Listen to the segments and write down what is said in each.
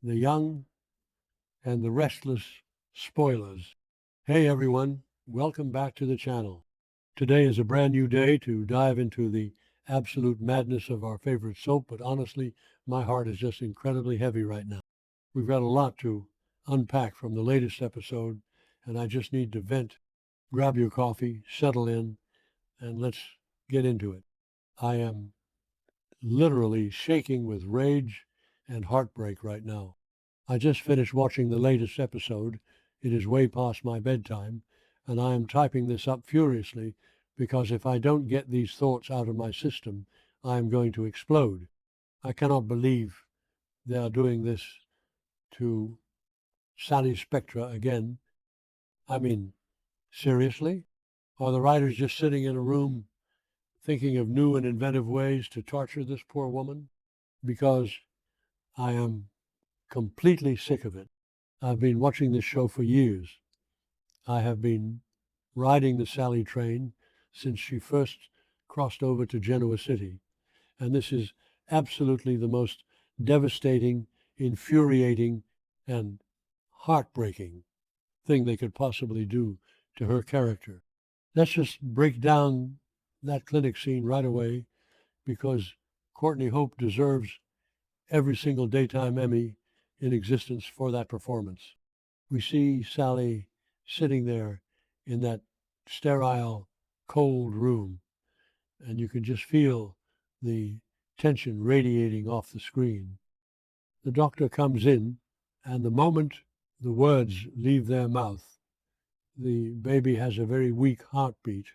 the young, and the restless spoilers. Hey everyone, welcome back to the channel. Today is a brand new day to dive into the absolute madness of our favorite soap, but honestly, my heart is just incredibly heavy right now. We've got a lot to unpack from the latest episode, and I just need to vent. Grab your coffee, settle in, and let's get into it. I am literally shaking with rage and heartbreak right now. I just finished watching the latest episode. It is way past my bedtime, and I am typing this up furiously because if I don't get these thoughts out of my system, I am going to explode. I cannot believe they are doing this to Sally Spectra again. I mean, seriously? Are the writers just sitting in a room thinking of new and inventive ways to torture this poor woman? Because I am completely sick of it. I've been watching this show for years. I have been riding the Sally train since she first crossed over to Genoa City. And this is absolutely the most devastating, infuriating, and heartbreaking thing they could possibly do to her character. Let's just break down that clinic scene right away because Courtney Hope deserves every single daytime Emmy in existence for that performance. We see Sally sitting there in that sterile, cold room, and you can just feel the tension radiating off the screen. The doctor comes in, and the moment the words leave their mouth, the baby has a very weak heartbeat.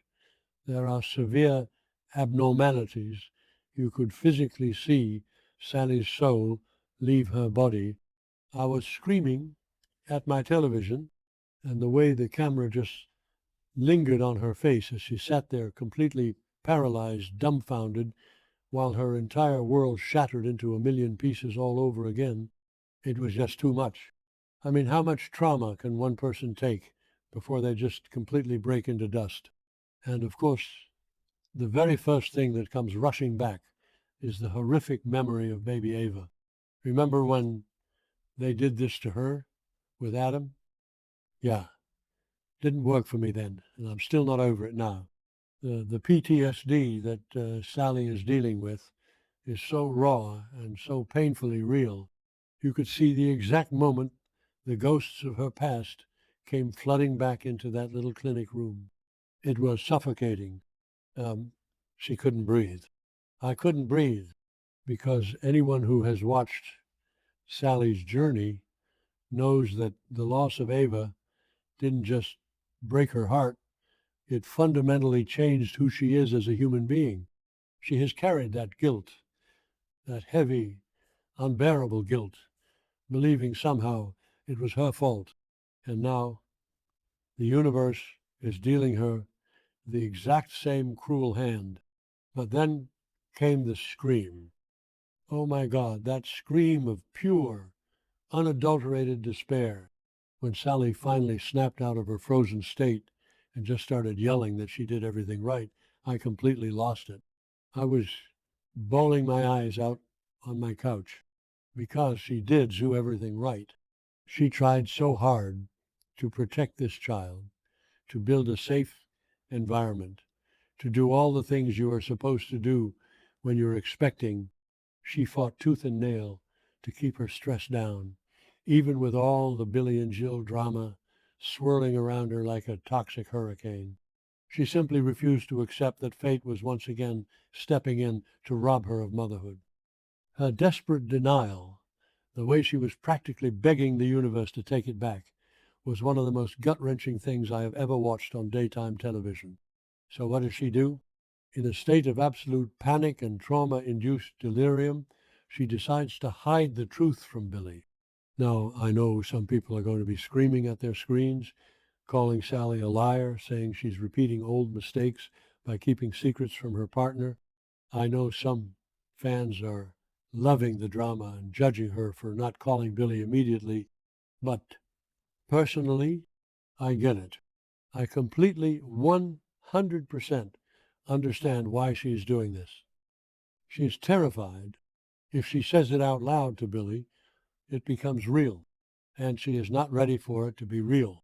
There are severe abnormalities. You could physically see Sally's soul leave her body. I was screaming at my television, and the way the camera just lingered on her face as she sat there completely paralyzed, dumbfounded, while her entire world shattered into a million pieces all over again, it was just too much. I mean, how much trauma can one person take before they just completely break into dust? And of course, the very first thing that comes rushing back is the horrific memory of baby Ava. Remember when they did this to her with Adam? Yeah, didn't work for me then, and I'm still not over it now. The PTSD that Sally is dealing with is so raw and so painfully real. You could see the exact moment the ghosts of her past came flooding back into that little clinic room. It was suffocating. She couldn't breathe. I couldn't breathe because anyone who has watched Sally's journey knows that the loss of Ava didn't just break her heart, it fundamentally changed who she is as a human being. She has carried that guilt, that heavy, unbearable guilt, believing somehow it was her fault. And now the universe is dealing her the exact same cruel hand. But then came the scream. Oh my God, that scream of pure, unadulterated despair when Sally finally snapped out of her frozen state and just started yelling that she did everything right. I completely lost it. I was bawling my eyes out on my couch because she did do everything right. She tried so hard to protect this child, to build a safe environment, to do all the things you are supposed to do when you're expecting. She fought tooth and nail to keep her stress down, even with all the Billy and Jill drama swirling around her like a toxic hurricane. She simply refused to accept that fate was once again stepping in to rob her of motherhood. Her desperate denial, the way she was practically begging the universe to take it back, was one of the most gut-wrenching things I have ever watched on daytime television. So what does she do? In a state of absolute panic and trauma-induced delirium, she decides to hide the truth from Billy. Now, I know some people are going to be screaming at their screens, calling Sally a liar, saying she's repeating old mistakes by keeping secrets from her partner. I know some fans are loving the drama and judging her for not calling Billy immediately, but personally, I get it. I completely 100% understand why she's doing this. She's terrified, if she says it out loud to Billy, it becomes real, and she is not ready for it to be real.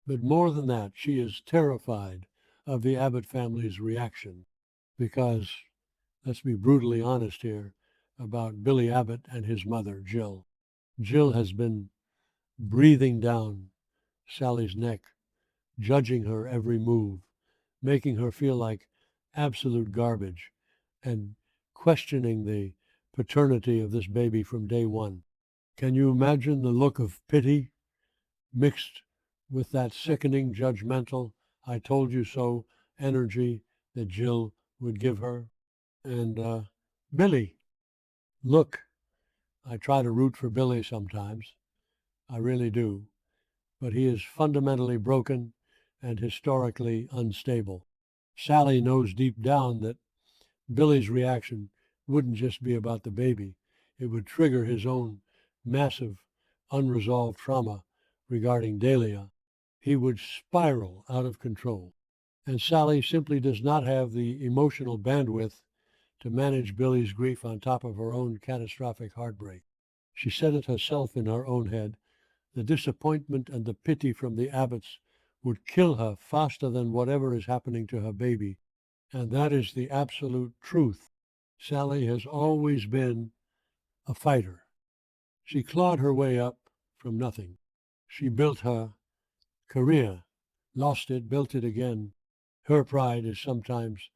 But more than that, she is terrified of the Abbott family's reaction because, let's be brutally honest here about Billy Abbott and his mother, Jill. Jill has been breathing down Sally's neck, judging her every move, making her feel like absolute garbage, and questioning the paternity of this baby from day one. Can you imagine the look of pity mixed with that sickening, judgmental, I told you so energy that Jill would give her? And Billy, look, I try to root for Billy sometimes. I really do. But he is fundamentally broken and historically unstable. Sally knows deep down that Billy's reaction wouldn't just be about the baby. It would trigger his own massive unresolved trauma regarding Dahlia. He would spiral out of control. And Sally simply does not have the emotional bandwidth to manage Billy's grief on top of her own catastrophic heartbreak. She said it herself in her own head. The disappointment and the pity from the Abbotts would kill her faster than whatever is happening to her baby. And that is the absolute truth. Sally has always been a fighter. She clawed her way up from nothing. She built her career, lost it, built it again. Her pride is sometimes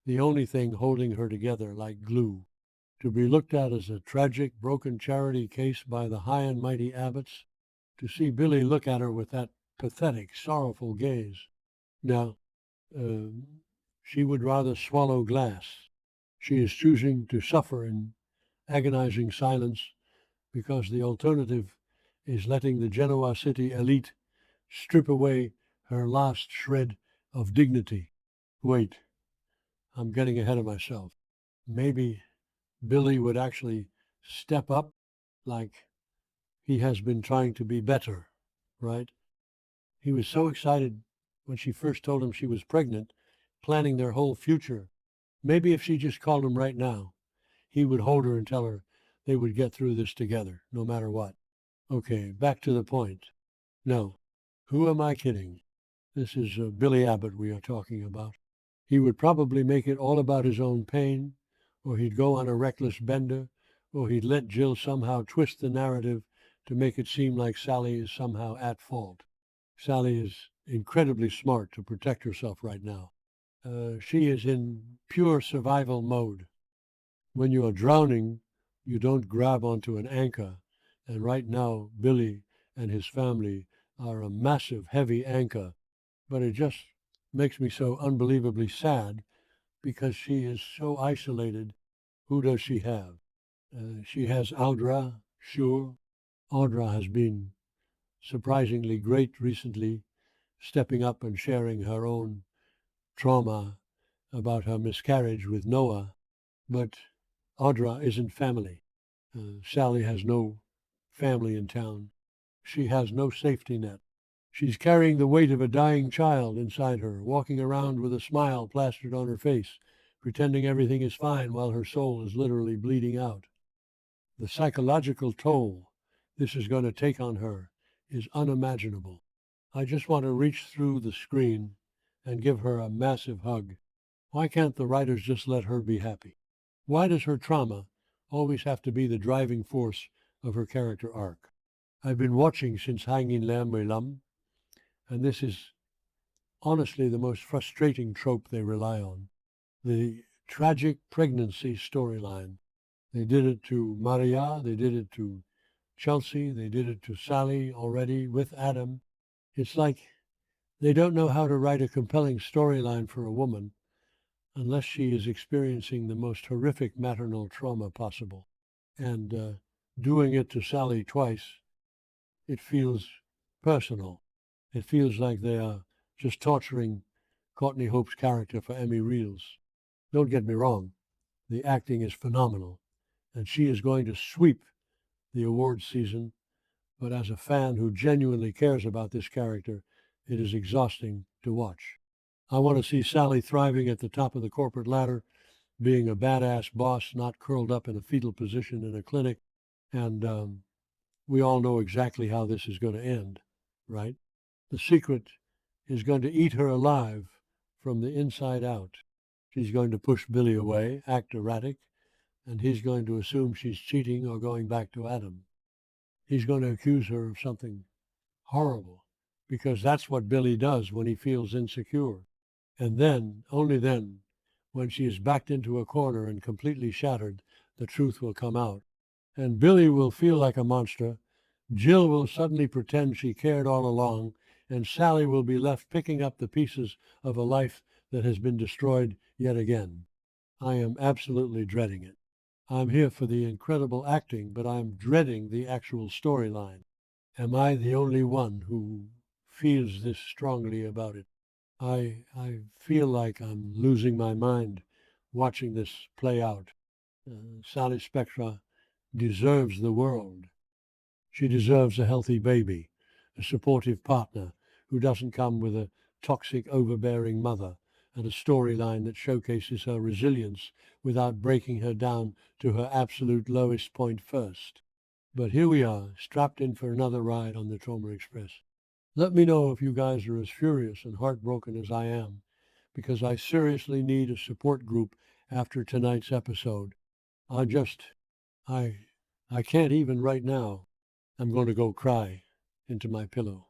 the only thing holding her together like glue. To be looked at as a tragic, broken charity case by the high and mighty Abbotts, to see Billy look at her with that pathetic, sorrowful gaze. Now, she would rather swallow glass. She is choosing to suffer in agonizing silence because the alternative is letting the Genoa City elite strip away her last shred of dignity. Wait, I'm getting ahead of myself. Maybe Billy would actually step up like he has been trying to be better, right? He was so excited when she first told him she was pregnant, planning their whole future. Maybe if she just called him right now, he would hold her and tell her they would get through this together, no matter what. Okay, back to the point. No, who am I kidding? This is Billy Abbott we are talking about. He would probably make it all about his own pain, or he'd go on a reckless bender, or he'd let Jill somehow twist the narrative to make it seem like Sally is somehow at fault. Sally is incredibly smart to protect herself right now. She is in pure survival mode. When you are drowning, you don't grab onto an anchor. And right now, Billy and his family are a massive, heavy anchor. But it just makes me so unbelievably sad because she is so isolated. Who does she have? She has Audra, sure. Audra has been surprisingly great recently, stepping up and sharing her own trauma about her miscarriage with Noah. But Audra isn't family. Sally has no family in town. She has no safety net. She's carrying the weight of a dying child inside her, walking around with a smile plastered on her face, pretending everything is fine while her soul is literally bleeding out. The psychological toll this is going to take on her is unimaginable. I just want to reach through the screen and give her a massive hug. Why can't the writers just let her be happy? Why does her trauma always have to be the driving force of her character arc? I've been watching since Hanging Lam Wei Lam, and this is honestly the most frustrating trope they rely on. The tragic pregnancy storyline. They did it to Maria, they did it to Chelsea, they did it to Sally already with Adam. It's like they don't know how to write a compelling storyline for a woman unless she is experiencing the most horrific maternal trauma possible. And doing it to Sally twice, it feels personal. It feels like they are just torturing Courtney Hope's character for Emmy reels. Don't get me wrong, the acting is phenomenal, and she is going to sweep the awards season, but as a fan who genuinely cares about this character, it is exhausting to watch. I want to see Sally thriving at the top of the corporate ladder, being a badass boss, not curled up in a fetal position in a clinic, and we all know exactly how this is going to end, right? The secret is going to eat her alive from the inside out. She's going to push Billy away, act erratic, and he's going to assume she's cheating or going back to Adam. He's going to accuse her of something horrible, because that's what Billy does when he feels insecure. And then, only then, when she is backed into a corner and completely shattered, the truth will come out. And Billy will feel like a monster. Jill will suddenly pretend she cared all along, and Sally will be left picking up the pieces of a life that has been destroyed yet again. I am absolutely dreading it. I'm here for the incredible acting, but I'm dreading the actual storyline. Am I the only one who feels this strongly about it? I feel like I'm losing my mind watching this play out. Sally Spectra deserves the world. She deserves a healthy baby, a supportive partner who doesn't come with a toxic, overbearing mother, and a storyline that showcases her resilience without breaking her down to her absolute lowest point first. But here we are, strapped in for another ride on the Trauma Express. Let me know if you guys are as furious and heartbroken as I am, because I seriously need a support group after tonight's episode. I just, I, I can't even right now. I'm going to go cry into my pillow.